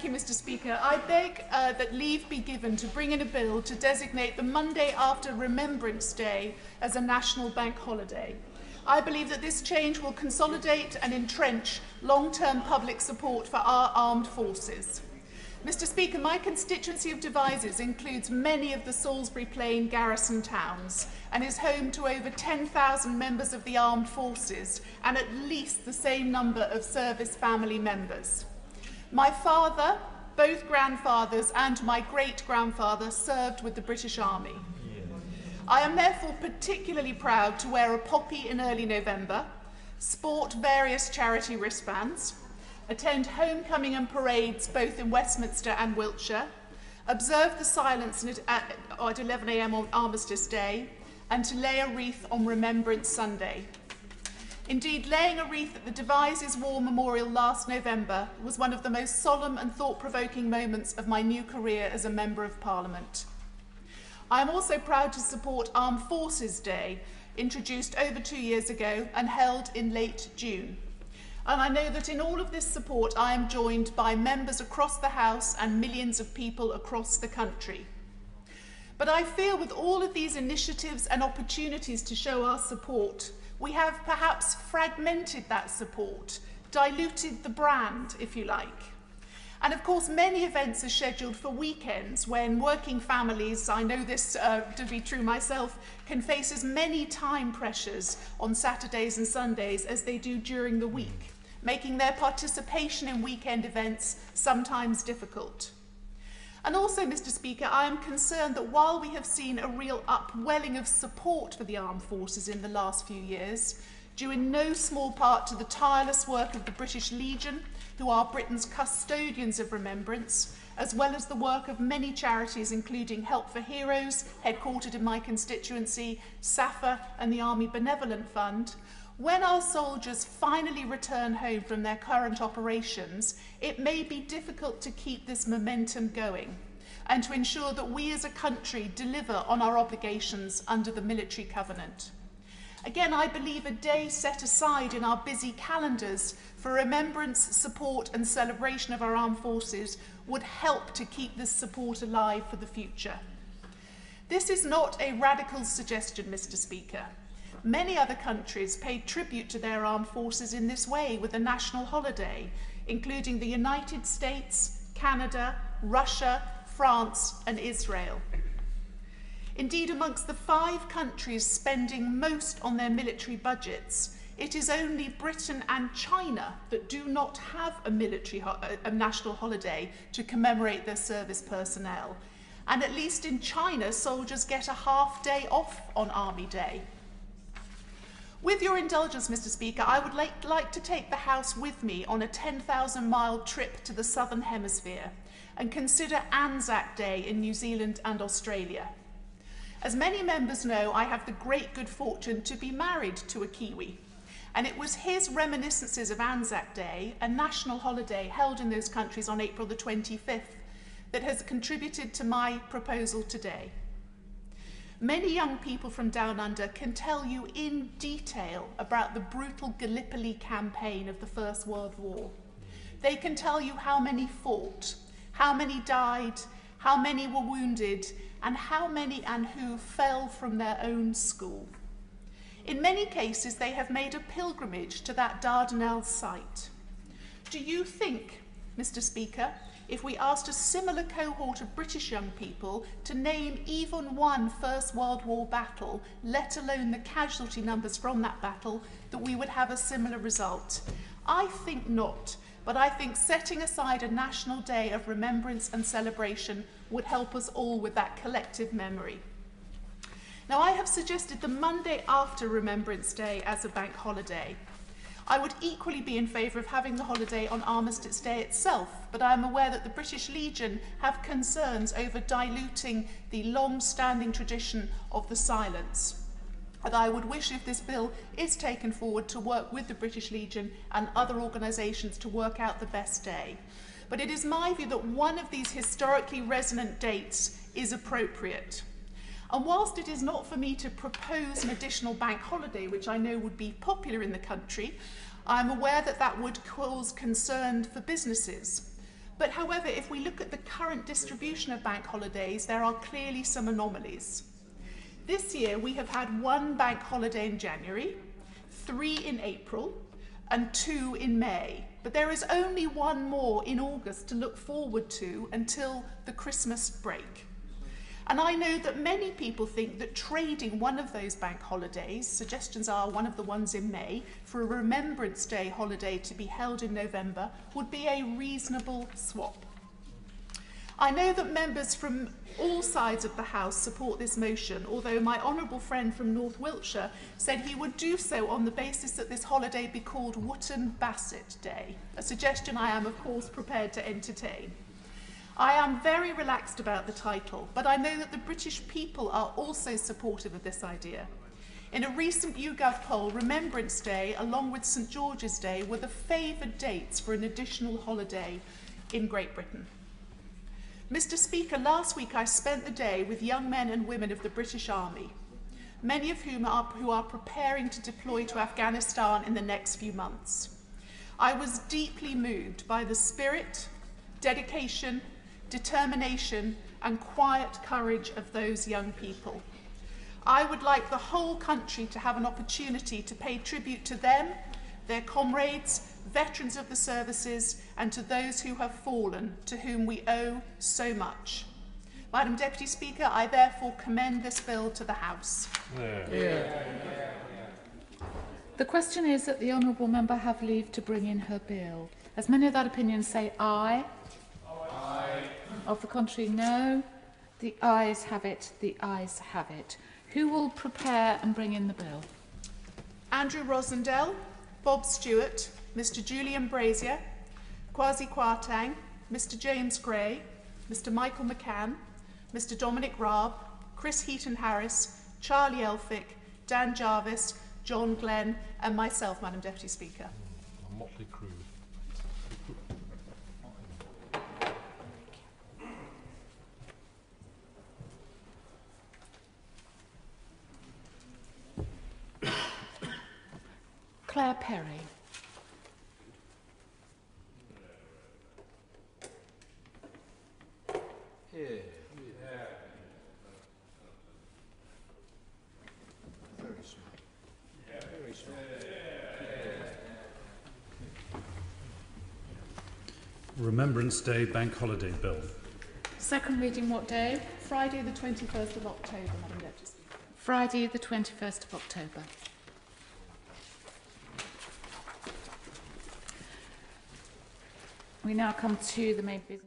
you, Mr. Speaker. I beg that leave be given to bring in a bill to designate the Monday after Remembrance Day as a national bank holiday. I believe that this change will consolidate and entrench long-term public support for our armed forces. Mr. Speaker, my constituency of Devizes includes many of the Salisbury Plain garrison towns and is home to over 10,000 members of the armed forces and at least the same number of service family members. My father, both grandfathers and my great-grandfather served with the British Army. I am therefore particularly proud to wear a poppy in early November, sport various charity wristbands, attend homecoming and parades both in Westminster and Wiltshire, observe the silence at 11 a.m. on Armistice Day, and to lay a wreath on Remembrance Sunday. Indeed, laying a wreath at the Devizes War Memorial last November was one of the most solemn and thought-provoking moments of my new career as a Member of Parliament. I am also proud to support Armed Forces Day, introduced over 2 years ago and held in late June. And I know that in all of this support I am joined by members across the House and millions of people across the country. But I feel with all of these initiatives and opportunities to show our support, we have perhaps fragmented that support, diluted the brand, if you like. And of course, many events are scheduled for weekends when working families, I know this to be true myself, can face as many time pressures on Saturdays and Sundays as they do during the week, making their participation in weekend events sometimes difficult. And also, Mr. Speaker, I am concerned that while we have seen a real upwelling of support for the armed forces in the last few years, due in no small part to the tireless work of the British Legion, who are Britain's custodians of remembrance, as well as the work of many charities including Help for Heroes, headquartered in my constituency, SAFA and the Army Benevolent Fund, when our soldiers finally return home from their current operations, it may be difficult to keep this momentum going and to ensure that we as a country deliver on our obligations under the military covenant. Again, I believe a day set aside in our busy calendars for remembrance, support and celebration of our armed forces would help to keep this support alive for the future. This is not a radical suggestion, Mr. Speaker. Many other countries paid tribute to their armed forces in this way with a national holiday, including the United States, Canada, Russia, France and Israel. Indeed, amongst the 5 countries spending most on their military budgets, it is only Britain and China that do not have a national holiday to commemorate their service personnel. And at least in China, soldiers get a half day off on Army Day. With your indulgence, Mr. Speaker, I would like to take the House with me on a 10,000-mile trip to the Southern Hemisphere and consider Anzac Day in New Zealand and Australia. As many members know, I have the great good fortune to be married to a Kiwi, and it was his reminiscences of Anzac Day, a national holiday held in those countries on April the 25th, that has contributed to my proposal today. Many young people from Down Under can tell you in detail about the brutal Gallipoli campaign of the First World War. They can tell you how many fought, how many died, how many were wounded, and how many and who fell from their own school. In many cases, they have made a pilgrimage to that Dardanelles site. Do you think, Mr. Speaker, if we asked a similar cohort of British young people to name even one First World War battle, let alone the casualty numbers from that battle, that we would have a similar result? I think not, but I think setting aside a national day of remembrance and celebration would help us all with that collective memory. Now, I have suggested the Monday after Remembrance Day as a bank holiday. I would equally be in favour of having the holiday on Armistice Day itself, but I am aware that the British Legion have concerns over diluting the long-standing tradition of the silence. And I would wish, if this bill is taken forward, to work with the British Legion and other organisations to work out the best day. But it is my view that one of these historically resonant dates is appropriate. And whilst it is not for me to propose an additional bank holiday, which I know would be popular in the country, I'm aware that that would cause concern for businesses. But however, if we look at the current distribution of bank holidays, there are clearly some anomalies. This year we have had 1 bank holiday in January, 3 in April, and 2 in May. But there is only 1 more in August to look forward to until the Christmas break. And I know that many people think that trading one of those bank holidays, suggestions are one of the ones in May, for a Remembrance Day holiday to be held in November, would be a reasonable swap. I know that members from all sides of the House support this motion, although my honourable friend from North Wiltshire said he would do so on the basis that this holiday be called Wootton Bassett Day, a suggestion I am of course prepared to entertain. I am very relaxed about the title, but I know that the British people are also supportive of this idea. In a recent YouGov poll, Remembrance Day, along with St George's Day, were the favoured dates for an additional holiday in Great Britain. Mr. Speaker, last week I spent the day with young men and women of the British Army, many of whom are preparing to deploy to Afghanistan in the next few months. I was deeply moved by the spirit, dedication, determination and quiet courage of those young people. I would like the whole country to have an opportunity to pay tribute to them, their comrades, veterans of the services, and to those who have fallen, to whom we owe so much. Madam Deputy Speaker, I therefore commend this bill to the House. The question is that the honourable member have leave to bring in her bill. As many of that opinion say aye. Aye. Of the contrary, no. The ayes have it. The ayes have it. Who will prepare and bring in the bill? Andrew Rosendale, Bob Stewart, Mr. Julian Brazier, Kwasi Kwarteng, Mr. James Gray, Mr. Michael McCann, Mr. Dominic Raab, Chris Heaton-Harris, Charlie Elphick, Dan Jarvis, John Glenn, and myself, Madam Deputy Speaker. A motley crew. Claire Perry. Here. Very small. Very small. Remembrance Day Bank Holiday Bill. Second reading what day? Friday the 21st of October, Madam Deputy Speaker. Friday the 21st of October. We now come to the main business.